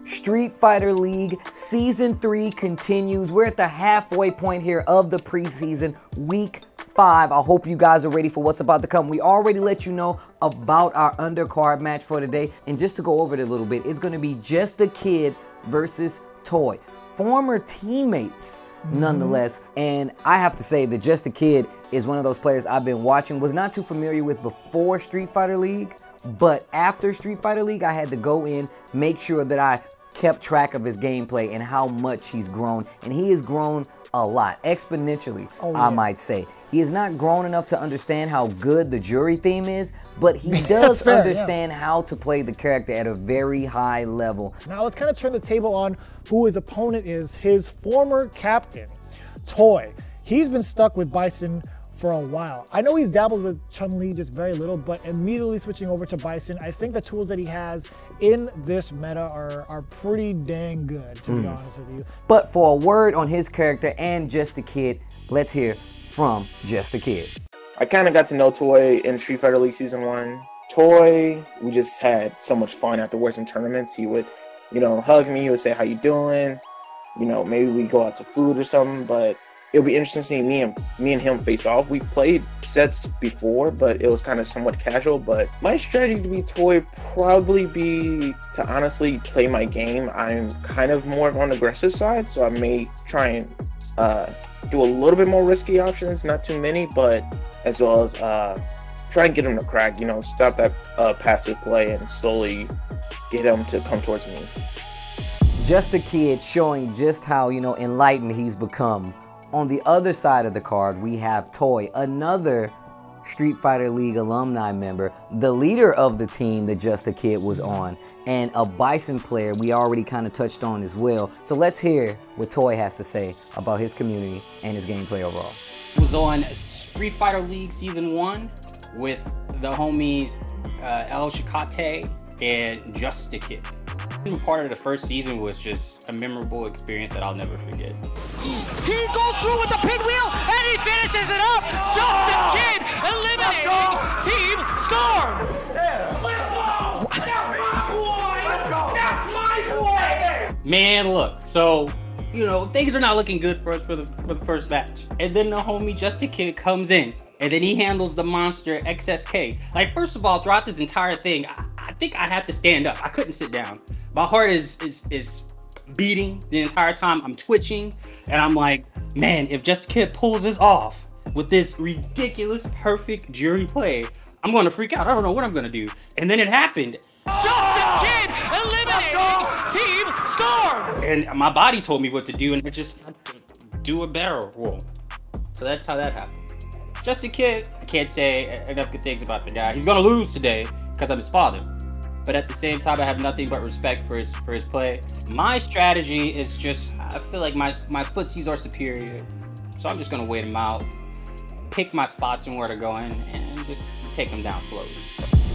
Street Fighter League Season 3 continues. We're at the halfway point here of the preseason, week 5. I hope you guys are ready for what's about to come. We already let you know about our undercard match for today. And just to go over it a little bit, it's going to be Justakid versus Toy. Former teammates, nonetheless. And I have to say that Justakid is one of those players I've been watching, was not too familiar with before Street Fighter League. But after Street Fighter League, I had to go in, make sure that I kept track of his gameplay and how much he's grown. And he has grown a lot, exponentially, I might say. He has not grown enough to understand how good the jury theme is, but he does understand how to play the character at a very high level. Now let's kind of turn the table on who his opponent is. His former captain, Toy. He's been stuck with Bison for a while. I know he's dabbled with Chun-Li just very little, but immediately switching over to Bison, I think the tools that he has in this meta are pretty dang good, to be honest with you. But for a word on his character and Justakid, let's hear from Justakid. I kind of got to know Toy in Street Fighter League Season 1. Toy, we just had so much fun afterwards in tournaments. He would, you know, hug me, he would say, "How you doing?" You know, maybe we go out to food or something, but it'll be interesting seeing me and him face off. We've played sets before, but it was kind of somewhat casual. But my strategy to be Toy probably be to honestly play my game. I'm kind of more on the aggressive side, so I may try and do a little bit more risky options, not too many, but as well as try and get him to crack, you know, stop that passive play and slowly get him to come towards me. Justakid showing just how, you know, enlightened he's become. On the other side of the card, we have Toy, another Street Fighter League alumni member, the leader of the team that Justakid was on, and a Bison player we already kind of touched on as well. So let's hear what Toy has to say about his community and his gameplay overall. Was on Street Fighter League Season 1 with the homies El Shikate and Justakid. Part of the first season was just a memorable experience that I'll never forget. He goes through with the pinwheel and he finishes it up. Justakid eliminating Team Storm. Let's go! That's my boy! Let's go! That's my boy! Man, look, so you know things are not looking good for us for the first match, and then the homie Justakid comes in, and then he handles the monster XSK. Like, first of all, throughout this entire thing, I think I had to stand up. I couldn't sit down. My heart is beating the entire time. I'm twitching, and I'm like, man, if Justakid pulls this off with this ridiculous, perfect jury play, I'm going to freak out. I don't know what I'm going to do. And then it happened. Justakid eliminating Team Storm! And my body told me what to do, and I just do a barrel roll. So that's how that happened. Justakid, I can't say enough good things about the guy. He's going to lose today because I'm his father. But at the same time, I have nothing but respect for his play. My strategy is just, I feel like my footsies are superior. So I'm just going to wait him out, pick my spots and where to go in, and just take him down slowly.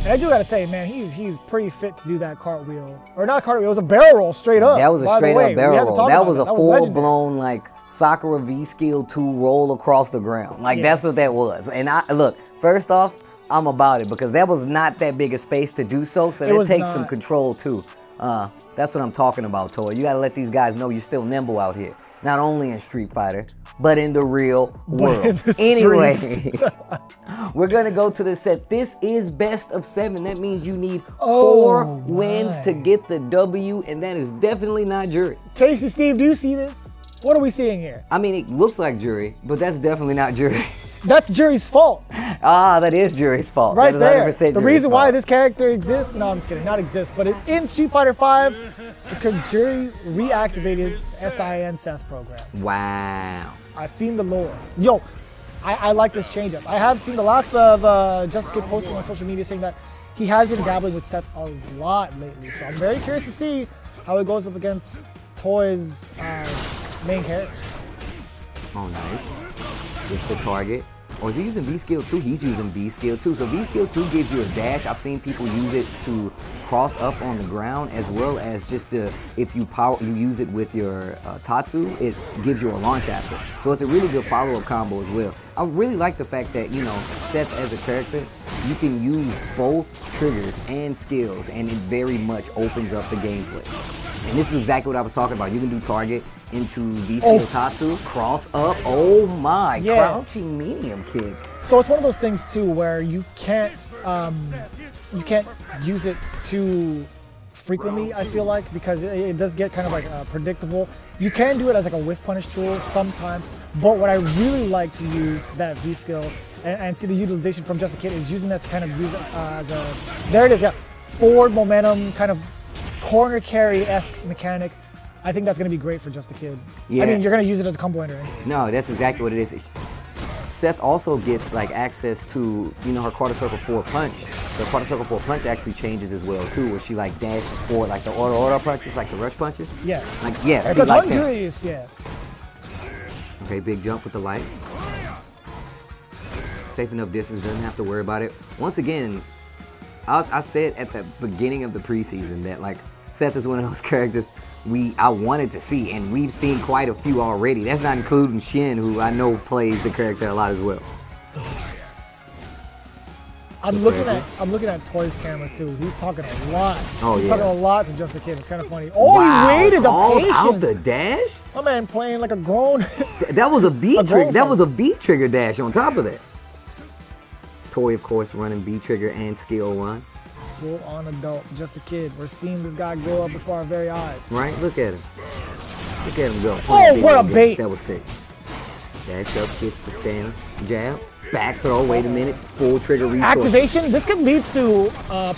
And I do gotta say, man, he's pretty fit to do that cartwheel. Or not cartwheel, it was a barrel roll straight up. That was a straight up barrel roll. That was a full-blown, like, Sakura V-Skill 2 roll across the ground. Like, that's what that was. And look, first off, I'm about it because that was not that big a space to do so that takes some control too. That's what I'm talking about, Toy. You gotta let these guys know you're still nimble out here. Not only in Street Fighter, but in the real world. Anyway, we're gonna go to the set. This is best of 7. That means you need 4 wins to get the W, and that is definitely not jury. Tasty Steve, do you see this? What are we seeing here? I mean, it looks like jury, but that's definitely not jury. That's jury's fault. That is jury's fault. Right there. The reason why fault. this character exists, no, I'm just kidding, not exists, but is in Street Fighter V is because jury reactivated SIN Seth program. Wow. I've seen the lore. Yo, I like this changeup. I have seen the last of Justakid posting on social media saying that he has been dabbling with Seth a lot lately, so I'm very curious to see how it goes up against Toy's main character. Oh, nice. With the target. Or is he using V-Skill 2? He's using V-Skill 2. So V-Skill 2 gives you a dash. I've seen people use it to cross up on the ground, as well as just to, if you use it with your Tatsu, it gives you a launch after. So it's a really good follow-up combo as well. I really like the fact that, you know, Seth as a character you can use both triggers and skills, and it very much opens up the gameplay. And this is exactly what I was talking about. You can do target into V-skill Tatsu, cross up. Oh my, crouching medium kick. So it's one of those things too where you can't use it too frequently, I feel like, because it does get kind of like predictable. You can do it as like a whiff punish tool sometimes, but what I really like to use that V skill and see the utilization from Justakid is using that to kind of use it as a, there it is, yeah, forward momentum, kind of corner carry-esque mechanic. I think that's going to be great for Justakid. Yeah. I mean, you're going to use it as a combo ender anyways. No, that's exactly what it is. Seth also gets like access to, you know, her quarter circle forward punch. The quarter circle forward punch actually changes as well too, where she like dashes forward like the auto punches, like the rush punches. Yeah. Like yeah. It's see, like curious, yeah. Okay, big jump with the light. Safe enough distance, doesn't have to worry about it. Once again, I said at the beginning of the preseason that like Seth is one of those characters I wanted to see, and we've seen quite a few already. That's not including Xian, who I know plays the character a lot as well. I'm looking at Toy's camera too. He's talking a lot. Oh, He's yeah. talking a lot to Justakid. It's kind of funny. Oh, wow, he waited the patience. Out the dash? My man playing like a grown. That was a V trigger. That was a V trigger dash on top of that. Toy, of course, running V trigger and skill one. Full on adult, Justakid. We're seeing this guy grow up before our very eyes. Right? Look at him. Look at him go. Oh, what a bait! That was sick. Dash up, gets the stand, jab, back throw. Wait a minute. Full trigger resource. Activation. This could lead to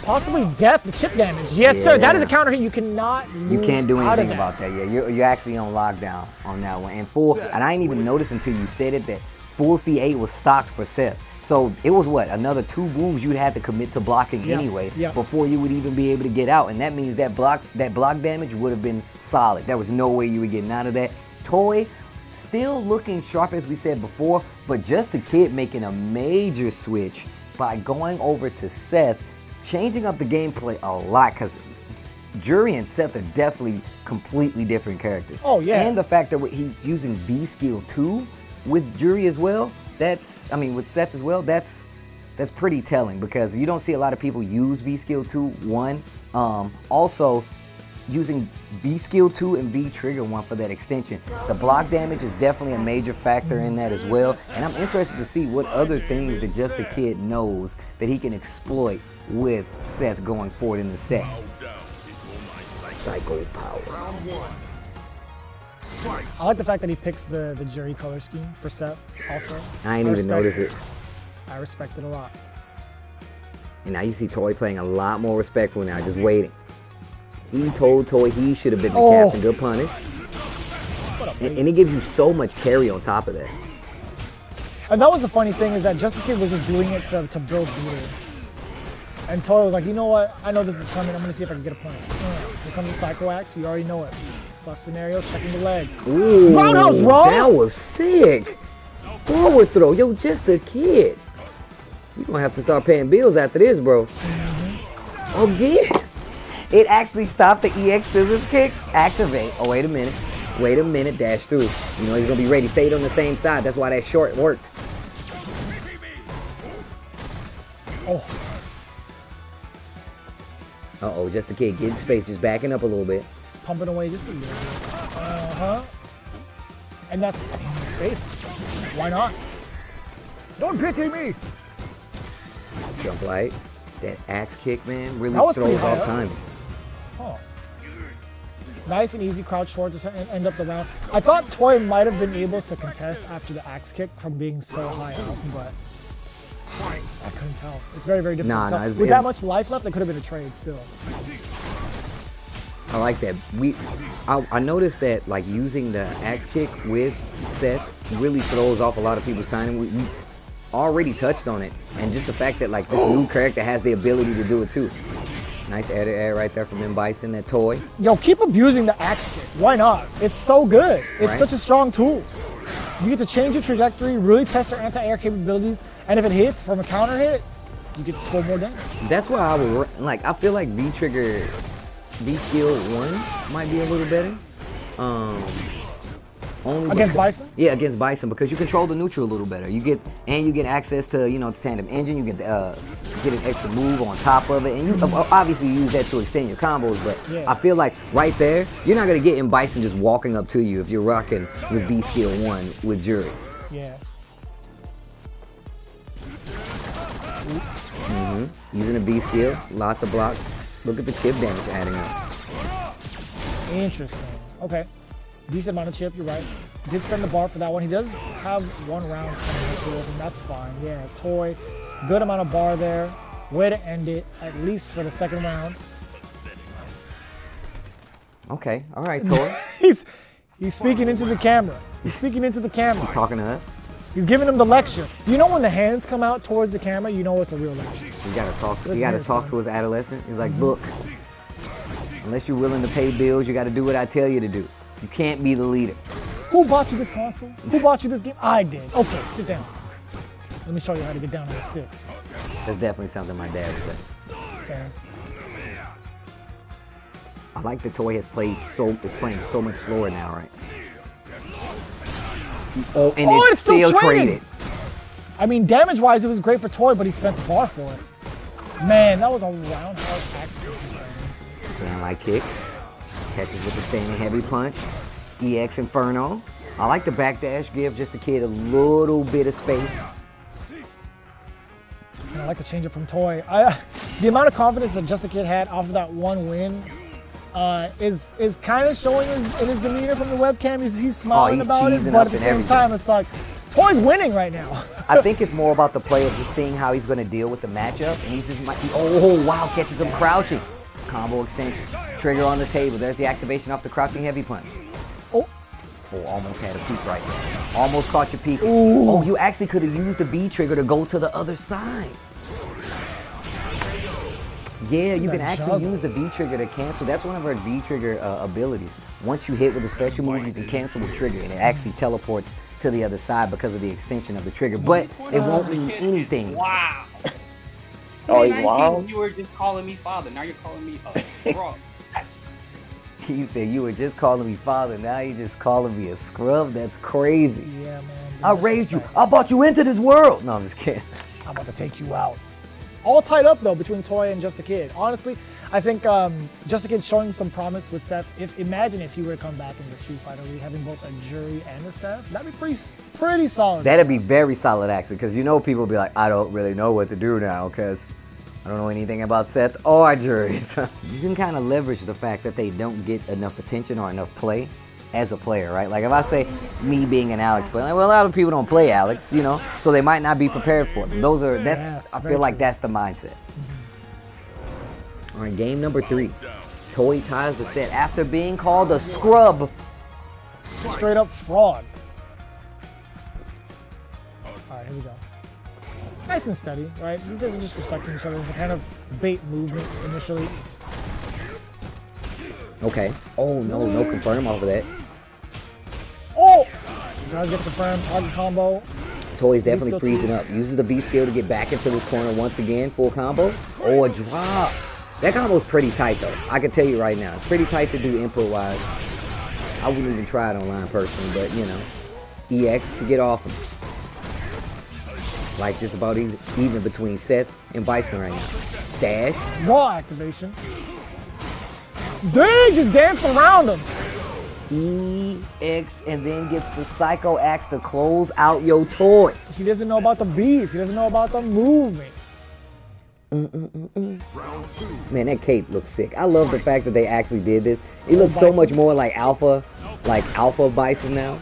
possibly death, the chip damage. Yes, sir. That is a counter hit. You cannot. You can't do anything about that. Yeah, you're actually on lockdown on that one. And full. And I didn't even notice until you said it that full C8 was stocked for Seth. So it was what, another 2 moves you'd have to commit to blocking anyway before you would even be able to get out. And that means that block damage would have been solid. There was no way you were getting out of that. Toy still looking sharp as we said before, but Justakid making a major switch by going over to Seth, changing up the gameplay a lot, because Jury and Seth are definitely completely different characters. Oh yeah. And the fact that he's using V skill 2 with Jury as well. With Seth as well, that's pretty telling, because you don't see a lot of people use V skill 2, 1. Also, using V skill 2 and V trigger 1 for that extension. The block damage is definitely a major factor in that as well. And I'm interested to see what other things that Justakid knows that he can exploit with Seth going forward in the set. Psycho power. I like the fact that he picks the Jury color scheme for Seth also. I ain't even noticed it. I respect it a lot. And now you see Toy playing a lot more respectful now, just waiting. He told Toy he should have been the captain. Good punish. And it gives you so much carry on top of that. And that was the funny thing, is that Justakid was just doing it to build meter. And Toy was like, you know what? I know this is coming. I'm going to see if I can get a punish. Here comes the Psycho Axe. You already know it. Plus scenario, checking the legs. Ooh, roundhouse raw. That was sick. Forward throw. Yo, Justakid. You're going to have to start paying bills after this, bro. Again. It actually stopped the EX scissors kick. Activate. Oh, wait a minute. Wait a minute. Dash through. You know he's going to be ready. Stayed on the same side. That's why that short worked. Oh. Uh-oh, Justakid getting space. Just backing up a little bit. Just pumping away just a little bit. And that's safe. Why not? Don't pity me. Jump light. That axe kick, man, really throws off timing. Oh. Nice and easy crouch short to end up the round. I thought Toy might have been able to contest after the axe kick from being so high up, but I couldn't tell. It's very, very difficult to tell. With that much life left, it could have been a trade still. I like that. I noticed that like using the axe kick with Seth really throws off a lot of people's timing. We already touched on it, and just the fact that like this new character has the ability to do it too. Nice added air right there from them Bison, that Toy. Yo, keep abusing the axe kick. Why not? It's so good. It's such a strong tool. You get to change your trajectory, really test their anti-air capabilities, and if it hits from a counter hit, you get to score more damage. That's why I would like. I feel like V skill 1 might be a little better. Only Against Bison? Yeah, against Bison, because you control the neutral a little better. You get access to, you know, the tandem engine. You get get an extra move on top of it, and you obviously use that to extend your combos. But Yeah. I feel like right there, you're not gonna get in Bison just walking up to you if you're rocking with V skill 1 with Jury. Yeah. Using a V skill, lots of blocks. Look at the chip damage adding up. Interesting. Okay. Decent amount of chip, you're right. Did spend the bar for that one. He does have 1 round to kind of mess with, and that's fine. Yeah, Toy, good amount of bar there. Way to end it, at least for the 2nd round. Okay, all right, Toy. He's speaking into the camera. He's speaking into the camera. He's talking to us. He's giving him the lecture. You know when the hands come out towards the camera, you know it's a real lecture. You gotta talk. Listen You gotta here, talk son. to his adolescent. He's like, look, unless you're willing to pay bills, you gotta do what I tell you to do. You can't be the leader. Who bought you this console? Who bought you this game? I did. Okay, sit down. Let me show you how to get down on the sticks. That's definitely something my dad would say. Sam. I like the Toy is playing so much slower now, right? Oh, and Oh, it's it's still still trading. traded. I mean, damage-wise, it was great for Toy, but he spent the bar for it. Man, that was a roundhouse accident. Dynamite kick. Catches with the standing heavy punch. EX Inferno. I like the backdash, give Justakid a little bit of space. And I like to change it from Toy. The amount of confidence that Justakid had off of that 1 win is kind of showing in his demeanor from the webcam. He's smiling he's about it, cheesing but up at the and same everything. time, it's like, Toy's winning right now. I think it's more about the player just seeing how he's going to deal with the matchup, and he's just oh wow, catches him crouching. Combo extension, trigger on the table. There's the activation off the crouching heavy punch. Oh, Almost had a peek right there. Almost caught your peek. Ooh. Oh, you actually could have used the V trigger to go to the other side. Yeah, you can actually juggle. use the V trigger to cancel. That's one of our V trigger abilities. Once you hit with a special move, you can cancel the trigger, and it actually teleports to the other side because of the extension of the trigger. But it won't mean anything. Wow. Oh, he's 2019, wild. You were just calling me father. Now you're calling me a scrub. That's You said you were just calling me father. Now you're just calling me a scrub. That's crazy. yeah, man. I raised you. I brought you into this world. No, I'm just kidding. I'm about to take you out. All tied up though between Toy and Justakid. Honestly, I think Justakid's showing some promise with Seth. Imagine if he were to come back in the Street Fighter League, having both a Jury and a Seth. That'd be pretty solid. That'd be very solid, actually, because you know people will be like, I don't really know what to do now because I don't know anything about Seth or Jury. You can kind of leverage the fact that they don't get enough attention or enough play as a player, right? Like if I say me being an Alex player, like, well, a lot of people don't play Alex, you know, so they might not be prepared for them. Yes, I very feel like true. that's the mindset. All right, game number 3. Toy ties the set after being called a scrub. Straight up fraud. All right, here we go. Nice and steady, right? These guys are just respecting each other. It's a kind of bait movement initially. Okay. Oh, no confirm off of that. Oh! Does get confirmed. Target combo. Toy's definitely V-skill freezing too. up. Uses the V skill to get back into this corner once again. Full combo. Oh, a drop. That combo's pretty tight though. I can tell you right now. It's pretty tight to do input wise. I wouldn't even try it online personally, but you know. EX to get off him. Like just about even between Seth and Bison right now. Dash. Raw activation. Dang, just danced around him. EX and then gets the Psycho Axe to close out your Toy. He doesn't know about the beast. He doesn't know about the movement. Man, that cape looks sick. I love the fact that they actually did this. It looks so much more like Alpha Bison now.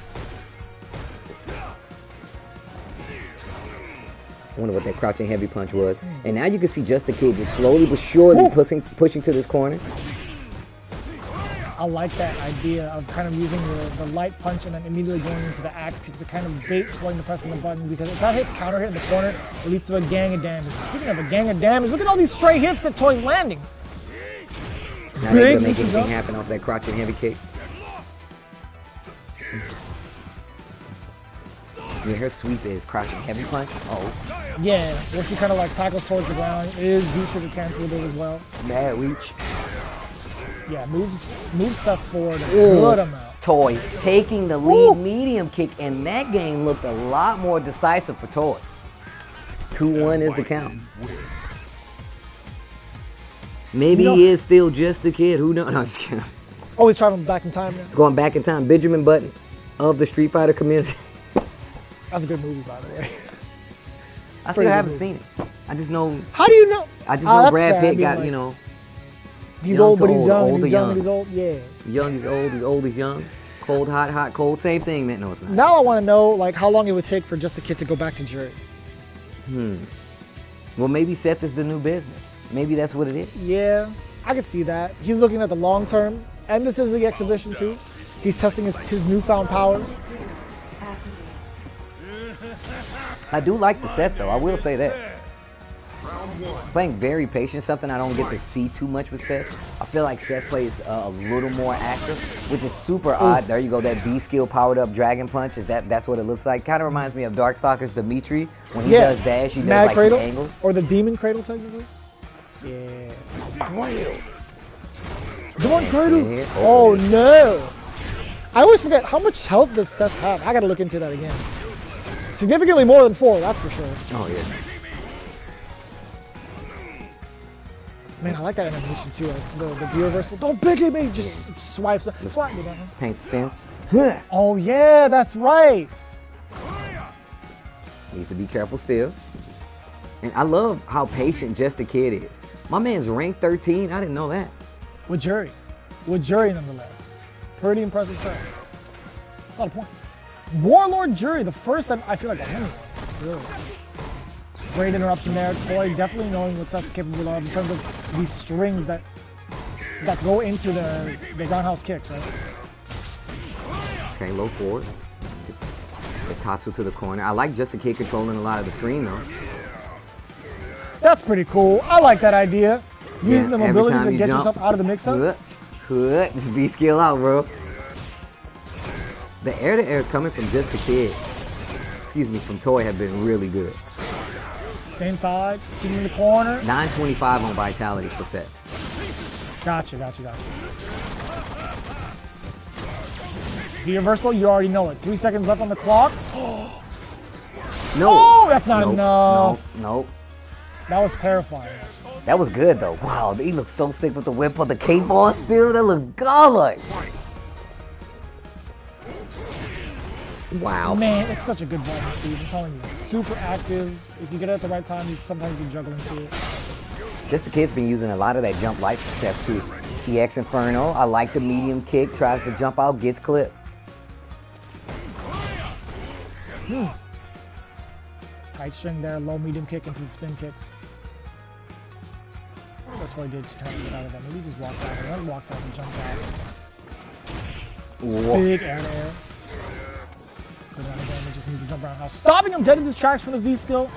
I wonder what that crouching heavy punch was. And now you can see Justakid just slowly but surely pushing to this corner. I like that idea of kind of using the light punch and then immediately going into the axe to kind of bait Toy into pressing the button, because if that hits counter hit in the corner, it leads to a gang of damage. Speaking of a gang of damage, look at all these stray hits that Toy's landing. Not able to make anything happen off that crouching heavy kick. Yeah, her sweep is crouching heavy punch. Oh. Yeah, where she kind of like tackles towards the ground. It is V-trigger cancelable as well. Mad reach. Yeah, moves Seth forward a good amount. Toy taking the lead medium kick, and that game looked a lot more decisive for Toy. 2-1 is the count. Maybe he is still just a kid. Who knows? No, I'm just kidding. Oh, he's traveling back in time now. It's going back in time. Benjamin Button of the Street Fighter community. That's a good movie, by the way. I still haven't seen it. I just know. How do you know? I just know Brad fair. Pitt I mean, got, like, you know. He's young old, to but he's old, young. old to He's young, young. and he's old. Yeah. Young is old, he's old is young. Cold, hot, hot, cold. Same thing, man. No, it's not. Now I want to know, like, how long it would take for Justakid to go back to jury. Well, maybe Seth is the new business. Maybe that's what it is. Yeah, I could see that. He's looking at the long term, and this is the exhibition too. He's testing his newfound powers. I do like the Seth, though. I will say that. Playing very patient, something I don't get to see too much with Seth. I feel like Seth plays a little more active, which is super odd. There you go, that B skill powered up dragon punch. That's what it looks like. Kind of reminds me of Darkstalker's Dimitri. When he does dash, he does like cradle, the angles. or the demon cradle technically. Yeah. Demon cradle. Oh no! I always forget how much health does Seth have. I gotta look into that again. Significantly more than 4, that's for sure. Oh yeah. Man, I like that animation too. The view reversal. Don't pick at me. Just swipe me down. Paint the fence. Oh yeah, that's right. Needs to be careful still. And I love how patient Justakid is. My man's ranked 13. I didn't know that. With jury nonetheless. Pretty impressive stuff. That's a lot of points. Warlord jury, the first time I feel like I won. Really. Great interruption there. Toy definitely knowing what Seth's capable of in terms of these strings that go into the roundhouse kicks, right? Okay, low forward. The Tatsu to the corner. I like Justakid controlling a lot of the screen though. That's pretty cool. I like that idea. Using the every mobility time to you get jump, yourself out of the mix-up. This B skill out, bro. The air-to-air is coming from Justakid. Excuse me, from Toy have been really good. Same side, keeping in the corner. 925 on vitality for Seth. Gotcha. The reversal, you already know it. 3 seconds left on the clock. No. Oh, that's not enough. Nope. That was terrifying. That was good though. Wow, he looks so sick with the whip on the cape on still. That looks godlike. Wow. Man, it's such a good button, Steve. I'm telling you, it's super active. If you get it at the right time, sometimes you can juggle into it. Justakid's been using a lot of that jump light for Seth too. EX Inferno, I like the medium kick, tries to jump out, gets clipped. Tight string there, low medium kick into the spin kicks. That's what I did to try to get out of that. Maybe just walked out and then walked out and jumped out. Whoa. Big air to air. Good amount of damage, just need to jump around house. Stopping him dead in his tracks from the V skill.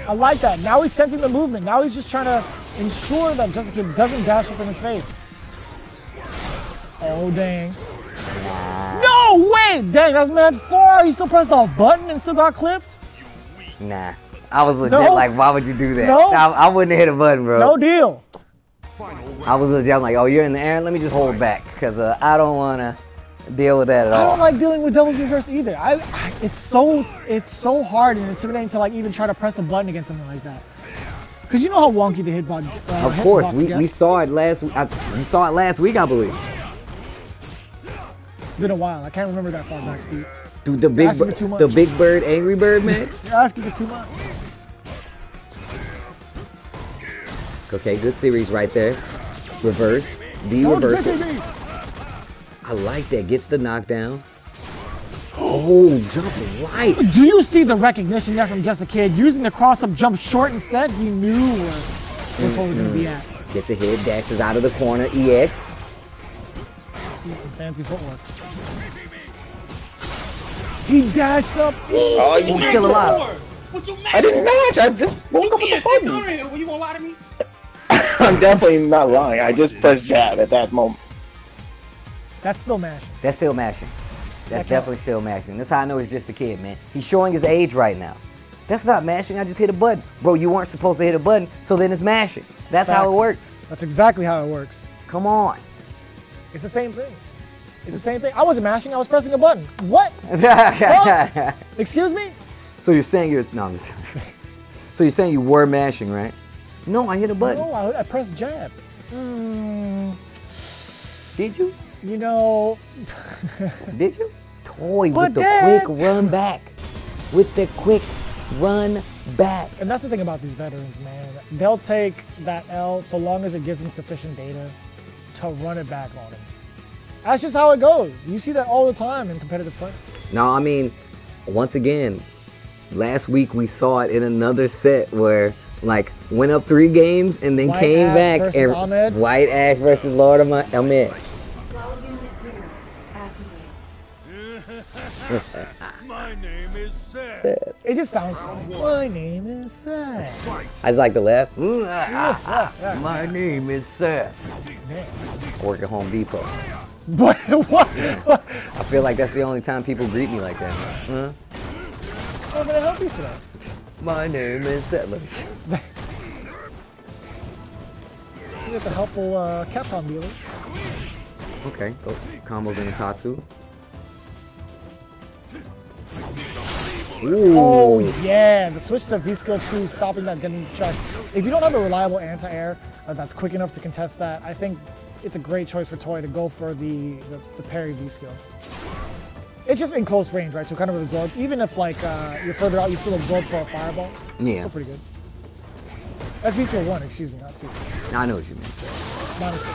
I like that. Now he's sensing the movement. Now he's just trying to ensure that Justakid doesn't dash up in his face. Oh, dang. No way! Dang, that's mad far. He still pressed the button and still got clipped? Nah. I was legit like, why would you do that? No. I wouldn't have hit a button, bro. No deal. I was legit like, oh, you're in the air? Let me just hold back, because I don't want to deal with that at all. I don't like dealing with double reverse either. It's so hard and intimidating to like even try to press a button against something like that. Because you know how wonky the hitbox. Of course, we saw it last. We saw it last week, I believe. It's been a while. I can't remember that far back, Steve. Dude, the Bigbird, Angrybird, man. You're asking for too much. Okay, good series right there. Reverse, V reversal. I like that. Gets the knockdown. Oh, jump right. Do you see the recognition there from Justakid? Using the cross-up jump short instead, he knew where Toy was going to be at. Gets ahead, dashes out of the corner, EX. See some fancy footwork. He dashed up. Oh, He's still alive. What you mad? I didn't match. I just woke up with the button. You won't lie to me? I'm definitely not lying. I just pressed jab at that moment. That's still mashing. That's still mashing. That's definitely still mashing. That's how I know he's just a kid, man. He's showing his age right now. That's not mashing. I just hit a button. Bro, you weren't supposed to hit a button, so then it's mashing. That's how it works. That's exactly how it works. Come on. It's the same thing. It's the same thing. I wasn't mashing, I was pressing a button. What? What? Excuse me? So you're saying you're, no, I'm just, so you're saying you were mashing, right? No, I hit a button. No, I pressed jab. Did you? You know. Did you? Toy But with the Dad. quick run back. With the quick run back. And that's the thing about these veterans, man. They'll take that L so long as it gives them sufficient data to run it back on them. That's just how it goes. You see that all the time in competitive play. No, I mean, once again, last week we saw it in another set where like went up 3 games and then White came Ash back versus and Ahmed. White Ash versus Lord Ahmed. My name is Seth. It just sounds funny. My name is Seth. I just like to laugh. My name is Seth. Work at Home Depot. What? I feel like that's the only time people greet me like that. Huh? How can I help you today? My name is Seth. Let me see. You get the helpful Capcom dealer. Okay, go combos in Tatsu. Ooh. Oh yeah, the switch to V-Skill 2, stopping that getting charged. If you don't have a reliable anti-air that's quick enough to contest that, I think it's a great choice for Toy to go for the parry V-Skill. It's just in close range, right? So kind of absorb. Even if like you're further out, you still absorb for a fireball. Yeah. Still pretty good. That's V-Skill 1, excuse me, not 2. I know what you mean. -6.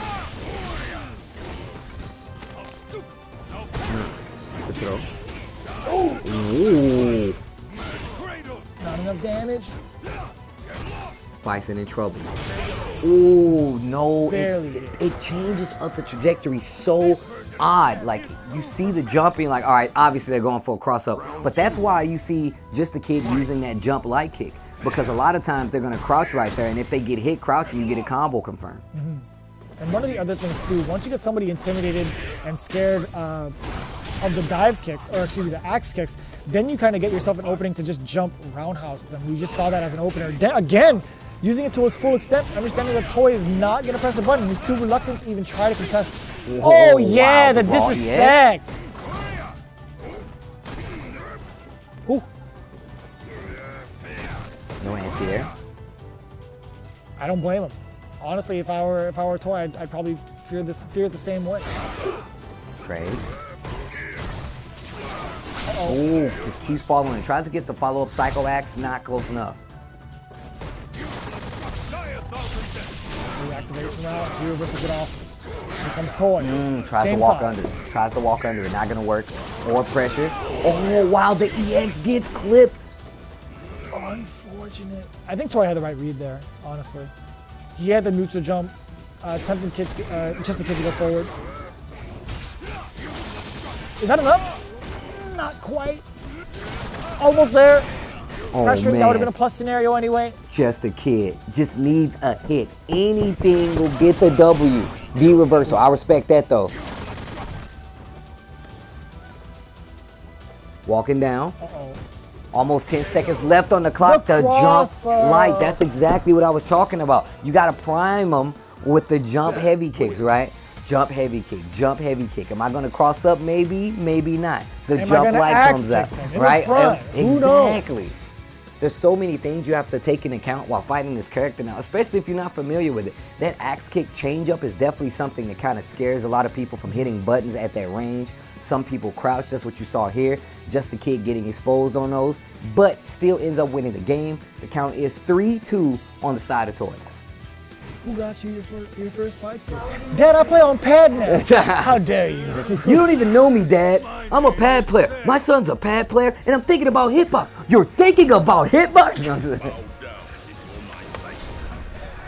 The throw. Ooh. Not enough damage. Bison in trouble. Ooh, no. Barely. It changes up the trajectory so odd. Like, you see the jumping, like, all right, obviously they're going for a cross-up. But that's why you see Justakid using that jump light kick. Because a lot of times they're going to crouch right there, and if they get hit crouching, you get a combo confirmed. And one of the other things, too, once you get somebody intimidated and scared of the dive kicks, or excuse me, the axe kicks, then you kind of get yourself an opening to just jump roundhouse them. We just saw that as an opener. Again, using it to its full extent, understanding that Toy is not going to press a button. He's too reluctant to even try to contest. Whoa, Oh, yeah, wow, the ball, disrespect. Ooh. No anti-air. I don't blame him. Honestly, if I were Toy, I'd probably fear it the same way. Trade. Ooh, just keeps following. Tries to get the follow-up Psycho Axe, not close enough. Reactivation route, reversal get off. Here comes Toy. Tries Same to walk side. under it. Tries to walk under it. Not gonna work. More pressure. Oh wow, the EX gets clipped. Unfortunate. I think Toy had the right read there, honestly. He had the neutral jump, attempting kick, just the kick to go forward. Is that enough? Not quite. Almost there. Oh Pressure, man. that would have been a plus scenario anyway. Justakid. Just needs a hit. Anything will get the W. V reversal. I respect that though. Walking down. Uh-oh. Almost 10 seconds left on the clock. The The jump cross, light. That's exactly what I was talking about. You got to prime them with the jump heavy kicks, right? Jump heavy kick, jump heavy kick. Am I going to cross up? Maybe, maybe not. The Am I jump gonna light axe comes out, kick them in the right? front? Who knows? Exactly. There's so many things you have to take into account while fighting this character now, especially if you're not familiar with it. That axe kick changeup is definitely something that kind of scares a lot of people from hitting buttons at that range. Some people crouch, that's what you saw here. Justakid getting exposed on those, but still ends up winning the game. The count is 3-2 on the side of Toy. Who got you your first fight? Dad, I play on pad now. How dare you? You don't even know me, Dad. I'm a pad player. My son's a pad player, and I'm thinking about hitbox. You're thinking about hitbox?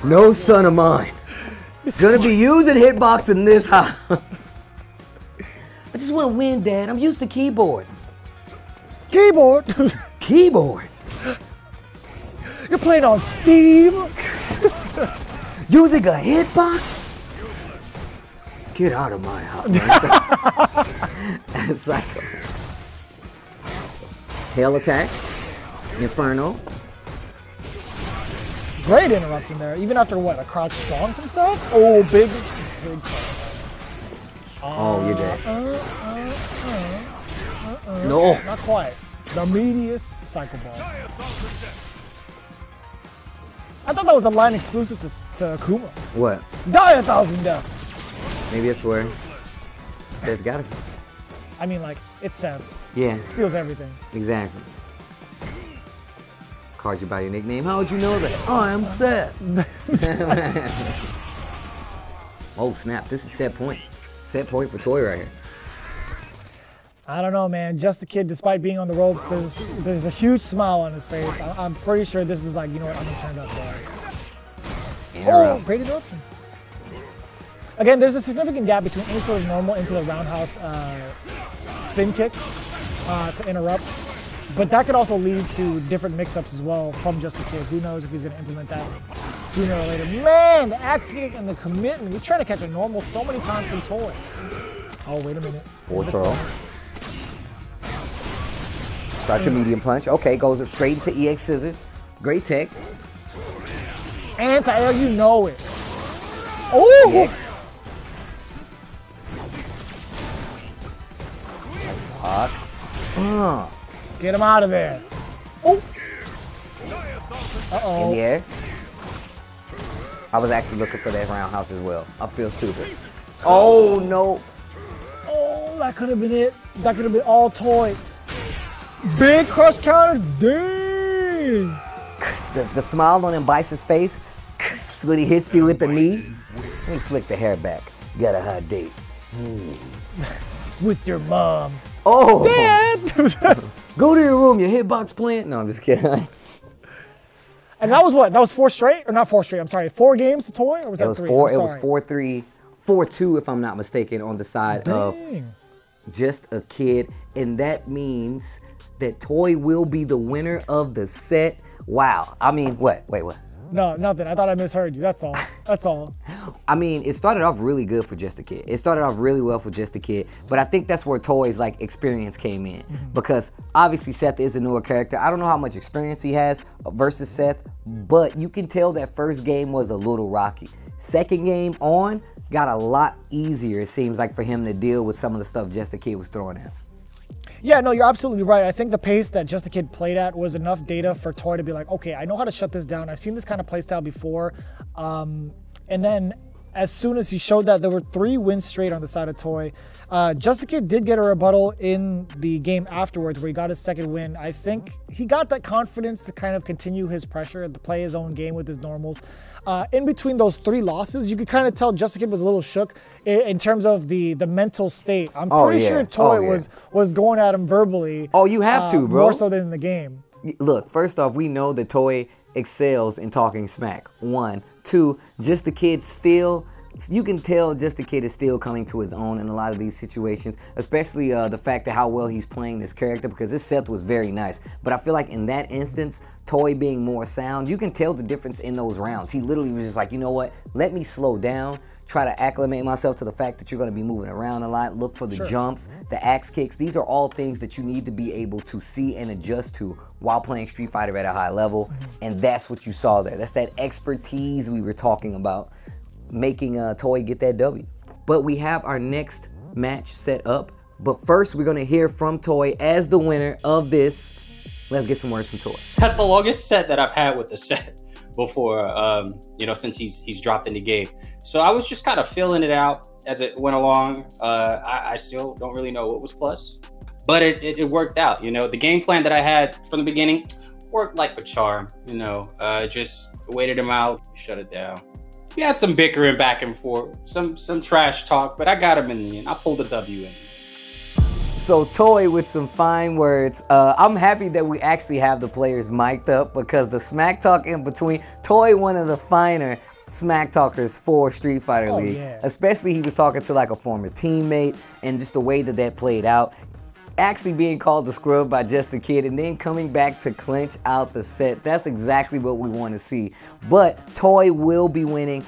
No son of mine. Gonna be using hitbox in this house. I just want to win, Dad. I'm used to keyboard. Keyboard? Keyboard? You're playing on Steam? Using a hitbox? Get out of my house. That's psycho. Hail attack. Inferno. Great interruption there. Even after what, a crouch strong from Seth? Oh, big. Oh, you're dead. No. Not quite. The meatiest cycle ball. I thought that was a line exclusive to Akuma. What? Die 1,000 deaths. Maybe that's where Seth got it. I mean, like, it's Seth. Yeah. Steals everything. Exactly. Called you by your nickname. How would you know that? Oh, I'm Seth. Oh, snap. This is set point. Set point for Toy right here. I don't know, man. Justakid, despite being on the ropes, there's a huge smile on his face. I'm pretty sure this is like, you know what, I'm gonna turn it up there. Oh, great interruption. Again, there's a significant gap between any sort of normal into the roundhouse spin kicks to interrupt. But that could also lead to different mix-ups as well from Justakid. Who knows if he's gonna implement that sooner or later. Man, the axe kick and the commitment. He's trying to catch a normal so many times from Toy. Oh, wait a minute. Forward throw. Start your medium punch. Okay, goes straight into EX scissors. Great tech. Anti-air, you know it. Oh! EX. That's block. Get him out of there. Oh! Uh-oh. In the air. I was actually looking for that roundhouse as well. I feel stupid. Oh, no. Oh, that could have been it. That could have been all Toy. Big crush counter, dang! The smile on him Bison's face when he hits you with the knee. Let me flick the hair back. Got a hot date. With your mom. Oh! Dad! Go to your room, your hitbox plant. No, I'm just kidding. And that was what? That was 4 straight? Or not 4 straight, I'm sorry. 4 games to Toy? Or was that 3? It was 4-3, 4-2 if I'm not mistaken on the side of Justakid. And that means that Toy will be the winner of the set. Wow. I mean, what? Wait, what? No, nothing. I thought I misheard you. That's all. That's all. I mean, it started off really good for Justakid. It started off really well for Justakid, but I think that's where Toy's like experience came in because obviously Seth is a newer character. I don't know how much experience he has versus Seth, but you can tell that first game was a little rocky. Second game on got a lot easier, it seems like, for him to deal with some of the stuff Justakid was throwing at. Yeah, no, you're absolutely right. I think the pace that Justakid played at was enough data for Toy to be like, okay, I know how to shut this down. I've seen this kind of playstyle before. And then as soon as he showed that, there were 3 wins straight on the side of Toy. Justakid did get a rebuttal in the game afterwards where he got his second win. I think he got that confidence to kind of continue his pressure, to play his own game with his normals. In between those 3 losses, you could kind of tell Justakid was a little shook in terms of the mental state. I'm pretty sure Toy was going at him verbally. Oh, you have to, bro. More so than in the game. Look, first off, we know that Toy excels in talking smack. 1. 2, Justakid still, you can tell Justakid is still coming to his own in a lot of these situations, especially the fact that how well he's playing this character, because this Seth was very nice. But I feel like in that instance, Toy being more sound, you can tell the difference in those rounds. He literally was just like, you know what, let me slow down, try to acclimate myself to the fact that you're going to be moving around a lot, look for the jumps, the axe kicks. These are all things that you need to be able to see and adjust to while playing Street Fighter at a high level, and that's what you saw there. That's that expertise we were talking about, making Toy get that W. But we have our next match set up, but first we're going to hear from Toy as the winner of this. Let's get some words from Toy. That's the longest set that I've had with the set before, you know, since he's dropped in the game. So I was just kind of feeling it out as it went along. I still don't really know what was plus, but it worked out. You know, the game plan that I had from the beginning worked like a charm. You know, just waited him out, shut it down. We had some bickering back and forth, some trash talk, but I got him in the end. I pulled a W in. So Toy with some fine words. I'm happy that we actually have the players mic'd up because the smack talk in between, Toy one of the finer smack talkers for Street Fighter League. Yeah. Especially he was talking to like a former teammate and just the way that that played out. Actually being called the scrub by Justakid and then coming back to clinch out the set. That's exactly what we want to see. But Toy will be winning